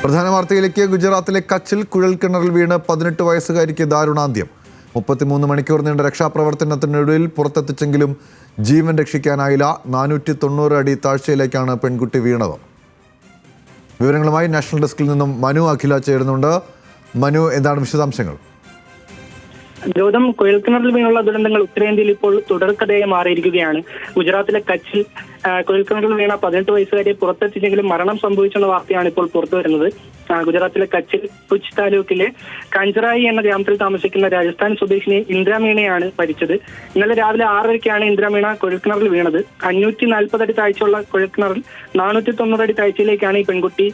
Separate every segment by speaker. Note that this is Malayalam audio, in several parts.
Speaker 1: പ്രധാന വാർത്തയിലേക്ക്. ഗുജറാത്തിലെ കച്ചിൽ കുഴൽക്കിണറിൽ വീണ് 18 വയസ്സുകാരിക്ക് ദാരുണാന്ത്യം. 33 മണിക്കൂർ നീണ്ട രക്ഷാപ്രവർത്തനത്തിനൊടുവിൽ പുറത്തെത്തിച്ചെങ്കിലും ജീവൻ രക്ഷിക്കാനായില്ല. 490 അടി താഴ്ചയിലേക്കാണ് പെൺകുട്ടി വീണത്. വിവരങ്ങളുമായി നാഷണൽ ഡെസ്കിൽ നിന്നും മനു അഖില ചേരുന്നുണ്ട്. മനു, എന്താണ് വിശദാംശങ്ങൾ?
Speaker 2: ഗൗതം, കുഴൽക്കിണറിൽ വീണുള്ള ദുരന്തങ്ങൾ ഉത്തരേന്ത്യയിൽ ഇപ്പോൾ തുടർക്കഥയായി മാറിയിരിക്കുകയാണ്. ഗുജറാത്തിലെ കച്ചിൽ കുഴൽക്കിണറിൽ വീണ 18 വയസ്സുകാരിയെ പുറത്തെത്തിച്ചെങ്കിലും മരണം സംഭവിച്ചെന്ന വാർത്തയാണ് ഇപ്പോൾ പുറത്തു വരുന്നത്. ഗുജറാത്തിലെ കച്ചിൽ പുച്ച് താലൂക്കിലെ കാഞ്ചറായി എന്ന ഗ്രാമത്തിൽ താമസിക്കുന്ന രാജസ്ഥാൻ സ്വദേശിനി ഇന്ദ്രാമീണയാണ് മരിച്ചത്. ഇന്നലെ രാവിലെ 6:30-ക്കാണ് ഇന്ദ്രാമീണ കുഴൽക്കിണറിൽ വീണത്. 540 അടി താഴ്ചയുള്ള കുഴൽക്കിണറിൽ 490 അടി താഴ്ചയിലേക്കാണ് ഈ പെൺകുട്ടി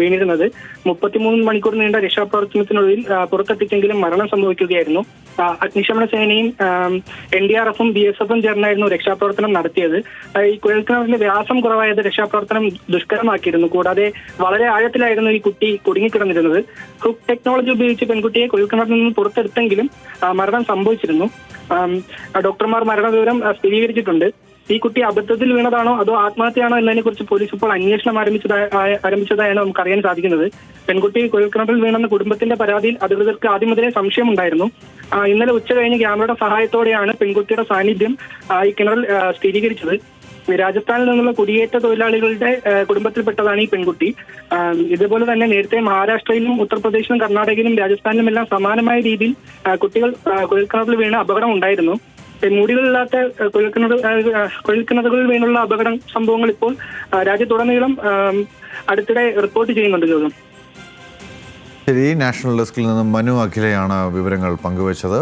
Speaker 2: വീണിരുന്നത്. 33 മണിക്കൂർ നീണ്ട രക്ഷാപ്രവർത്തനത്തിനുള്ളിൽ പുറത്തെത്തിച്ചെങ്കിലും മരണം സംഭവിക്കുകയായിരുന്നു. അഗ്നിശമന സേനയും NDRF-ഉം BSF-ഉം ചേർന്നായിരുന്നു രക്ഷാപ്രവർത്തനം നടത്തിയത്. ഈ കുഴൽക്കിണറിന്റെ വ്യാസം കുറവായത് രക്ഷാപ്രവർത്തനം ദുഷ്കരമാക്കിയിരുന്നു. കൂടാതെ വളരെ ആഴത്തിലായിരുന്നു ഈ കുട്ടി കുടുങ്ങിക്കിടന്നിരുന്നത്. ഹുക്ക് ടെക്നോളജി ഉപയോഗിച്ച് പെൺകുട്ടിയെ കുഴൽക്കിണറിൽ നിന്ന് പുറത്തെടുത്തെങ്കിലും മരണം സംഭവിച്ചിരുന്നു. ഡോക്ടർമാർ മരണവിവരം സ്ഥിരീകരിച്ചിട്ടുണ്ട്. ഈ കുട്ടി അബദ്ധത്തിൽ വീണതാണോ അതോ ആത്മഹത്യയാണോ എന്നതിനെ കുറിച്ച് പോലീസ് ഇപ്പോൾ അന്വേഷണം ആരംഭിച്ചതായാണ് നമുക്ക് അറിയാൻ സാധിക്കുന്നത്. പെൺകുട്ടി കുഴൽക്കിണറിൽ വീണെന്ന കുടുംബത്തിന്റെ പരാതിയിൽ അധികൃതർക്ക് ആദ്യം മുതലേ സംശയമുണ്ടായിരുന്നു. ഇന്നലെ ഉച്ച കഴിഞ്ഞ് ക്യാമറയുടെ സഹായത്തോടെയാണ് പെൺകുട്ടിയുടെ സാന്നിധ്യം ഈ കിണറിൽ സ്ഥിരീകരിച്ചത്. രാജസ്ഥാനിൽ നിന്നുള്ള കുടിയേറ്റ തൊഴിലാളികളുടെ കുടുംബത്തിൽപ്പെട്ടതാണ് ഈ പെൺകുട്ടി. ഇതുപോലെ തന്നെ നേരത്തെ മഹാരാഷ്ട്രയിലും ഉത്തർപ്രദേശിലും കർണാടകയിലും രാജസ്ഥാനിലും എല്ലാം സമാനമായ രീതിയിൽ കുട്ടികൾ കുഴൽക്കിണറിൽ വീണ അപകടം ഉണ്ടായിരുന്നു. മൂടികളില്ലാത്ത കുഴൽക്കിണറുകളിൽ വീണുള്ള അപകട സംഭവങ്ങൾ ഇപ്പോൾ രാജ്യത്തുടനീളം അടുത്തിടെ റിപ്പോർട്ട് ചെയ്യുന്നുണ്ട്.
Speaker 1: ശരി, നാഷണൽ ഡെസ്കിൽ നിന്നും മനു അഖിലയാണ് വിവരങ്ങൾ പങ്കുവച്ചത്.